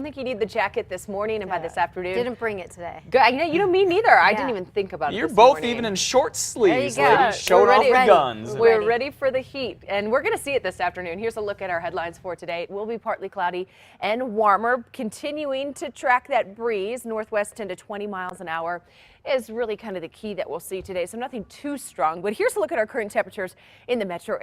think you need the jacket this morning and by this afternoon. Didn't bring it today. Good. I know, you know, me neither. I didn't even think about it. You're this both morning. even in short sleeves, There you go. ladies, showing off the guns. We're ready for the heat, and we're going to see it this afternoon. Here's a look at our headlines for today. It will be partly cloudy and warmer, continuing to track that breeze. Northwest 10 to 20 miles an hour is really kind of the key that we'll see today, so nothing too strong. But here's a look at our current temperatures in the metro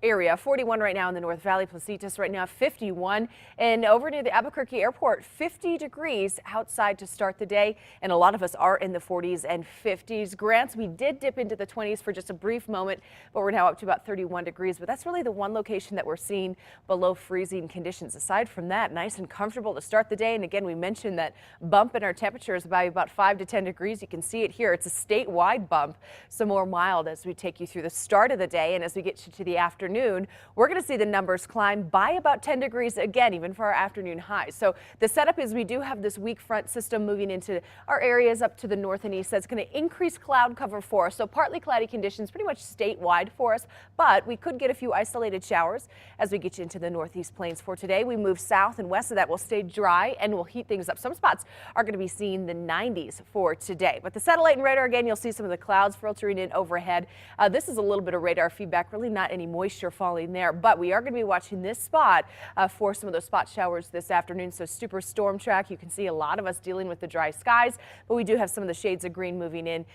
area. 41 right now in the North Valley, Placitas right now 51, and over near the Albuquerque Airport 50 degrees outside to start the day, and a lot of us are in the 40s and 50s. Grants, we did dip into the 20s for just a brief moment, but we're now up to about 31 degrees. But that's really the one location that we're seeing below freezing conditions. Aside from that, nice and comfortable to start the day. And again, we mentioned that bump in our temperatures by about 5 to 10 degrees. You can see it here. It's a statewide bump, so more mild as we take you through the start of the day. And as we get to the afternoon, we're going to see the numbers climb by about 10 degrees again, even for our afternoon highs. So the setup is we do have this weak front system moving into our areas up to the north and east. That's going to increase cloud cover for us. So partly cloudy conditions pretty much statewide for us, but we could get a few isolated showers as we get you into the northeast plains for today. We move south and west of that. We'll stay dry and we'll heat things up. Some spots are going to be seeing the 90s for today, but the satellite and radar, again, you'll see some of the clouds filtering in overhead. This is a little bit of radar feedback, really not any moisture falling there, but we are going to be watching this spot for some of those spot showers this afternoon. So super storm track, you can see a lot of us dealing with the dry skies, but we do have some of the shades of green moving in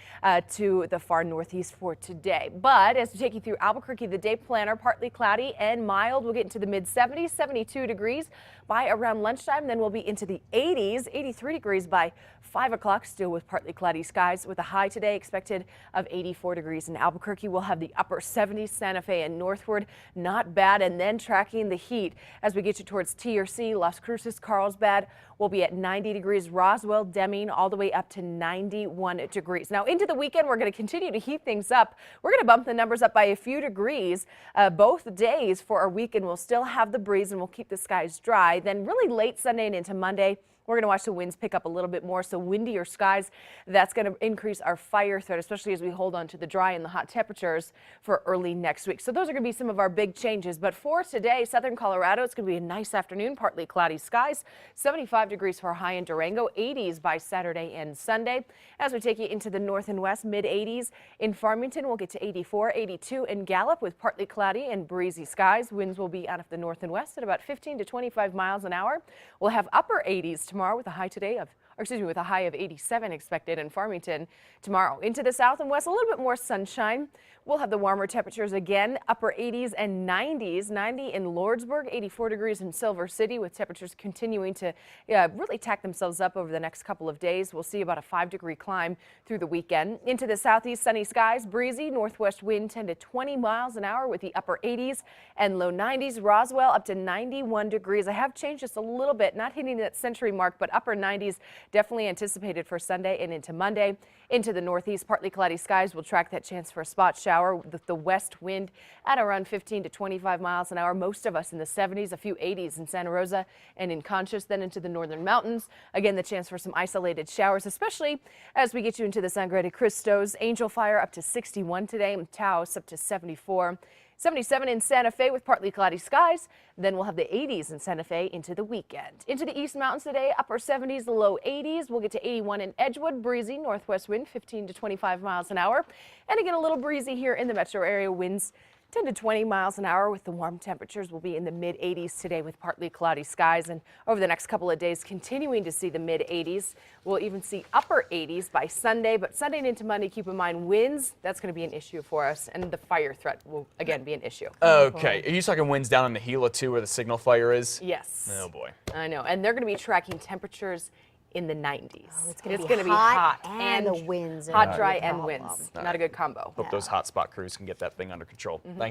to the far northeast for today. But as we take you through Albuquerque, the day planner, partly cloudy and mild. We'll get into the mid 70s, 72 degrees by around lunchtime. Then we'll be into the 80s, 83 degrees by 5 o'clock, still with partly cloudy skies with a high today expected of 84 degrees in Albuquerque. We'll have the upper 70s, Santa Fe and northward, not bad. And then tracking the heat as we get you towards TRC, Las Cruces, Carlsbad, we'll be at 90 degrees, Roswell, Deming, all the way up to 91 degrees. Now into the weekend, we're going to continue to heat things up. We're going to bump the numbers up by a few degrees both days for our weekend. We'll still have the breeze and we'll keep the skies dry. Then really late Sunday and into Monday, we're going to watch the winds pick up a little bit more, so windier skies. That's going to increase our fire threat, especially as we hold on to the dry and the hot temperatures for early next week. So those are going to be some of our big changes. But for today, southern Colorado, it's going to be a nice afternoon, partly cloudy skies, 75 degrees for a high in Durango, 80s by Saturday and Sunday. As we take you into the north and west, mid 80s in Farmington, we'll get to 84, 82 in Gallup with partly cloudy and breezy skies. Winds will be out of the north and west at about 15 to 25 miles an hour. We'll have upper 80s tomorrow with a high today of, with a high of 87 expected in Farmington tomorrow. Into the south and west, a little bit more sunshine. We'll have the warmer temperatures again, upper 80s and 90s, 90 in Lordsburg, 84 degrees in Silver City, with temperatures continuing to really tack themselves up over the next couple of days. We'll see about a 5-degree climb through the weekend. Into the southeast, sunny skies, breezy, northwest wind 10 to 20 miles an hour with the upper 80s and low 90s. Roswell up to 91 degrees. I have changed just a little bit, not hitting that century mark, but upper 90s definitely anticipated for Sunday and into Monday. Into the northeast, partly cloudy skies will track that chance for a spot shower with the west wind at around 15 to 25 miles an hour. Most of us in the 70s, a few 80s in Santa Rosa and in Conchas. Then into the northern mountains, again the chance for some isolated showers, especially as we get you into the Sangre de Cristos. Angel Fire up to 61 today, and Taos up to 74. 77 in Santa Fe with partly cloudy skies. Then we'll have the 80s in Santa Fe into the weekend. Into the East Mountains today, upper 70s, low 80s. We'll get to 81 in Edgewood, breezy, northwest wind 15 to 25 miles an hour. And again, a little breezy here in the metro area, winds 10 to 20 miles an hour with the warm temperatures. Will be in the mid 80s today with partly cloudy skies, and over the next couple of days continuing to see the mid 80s. We'll even see upper 80s by Sunday, but Sunday and into Monday, keep in mind winds, that's going to be an issue for us, and the fire threat will again be an issue. Okay, are you talking winds down in the Gila too where the signal fire is? Yes. Oh boy. I know, and they're going to be tracking temperatures in the 90s. Oh, it's going to be hot and the winds. Hot, dry, and winds. Not a good combo. Hope those hotspot crews can get that thing under control. Thank